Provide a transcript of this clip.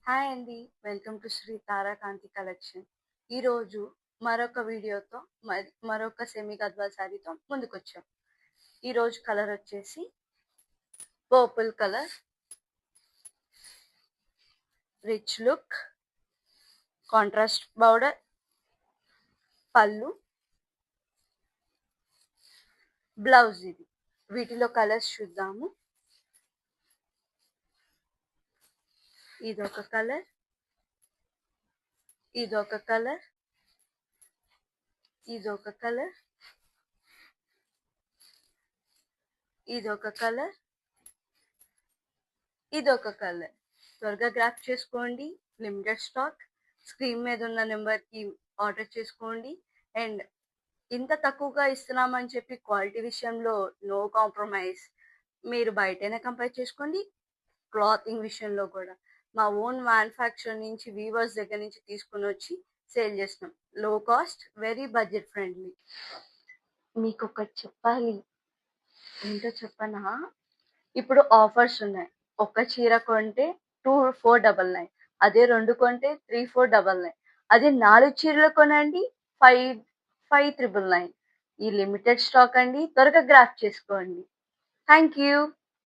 Hi అండి. Welcome to Shri Tarakanthi collection. ఈరోజు మరొక వీడియోతో మరొక సెమీ గద్వాల్ శారీతో ముందుకొచ్చాం. ఈరోజు కలర్ వచ్చేసి purple colour, rich look, contrast బౌడర్, పళ్ళు, బ్లౌజ్ ఇది. వీటిలో కలర్స్ చూద్దాము. ఇదొక కలర్, ఇదొక కలర్, ఇదొక కలర్, ఇదొక కలర్, ఇదొక కలర్. త్వరగా గ్రాప్ చేసుకోండి. Limited stock. స్క్రీన్ మీద ఉన్న నెంబర్కి ఆర్డర్ చేసుకోండి. అండ్ ఇంత తక్కువగా ఇస్తున్నామని చెప్పి క్వాలిటీ విషయంలో నో కాంప్రమైజ్. మీరు బయటైనా కంపేర్ చేసుకోండి. క్లాతింగ్ విషయంలో కూడా మా ఓన్ మ్యానుఫ్యాక్చర్ నుంచి వీవర్స్ దగ్గర నుంచి తీసుకుని వచ్చి సేల్ చేస్తున్నాం. లో కాస్ట్, వెరీ బడ్జెట్ ఫ్రెండ్లీ. మీకు ఒకటి చెప్పాలి. ఏంటో చెప్పనా? ఇప్పుడు ఆఫర్స్ ఉన్నాయి. ఒక్క చీర కొంటే 2499, అదే 2 కొంటే 3499, అదే 4 చీరలు కొనండి 5599. ఈ లిమిటెడ్ స్టాక్ అండి. త్వరగా గ్రాప్ చేసుకోండి. Thank you.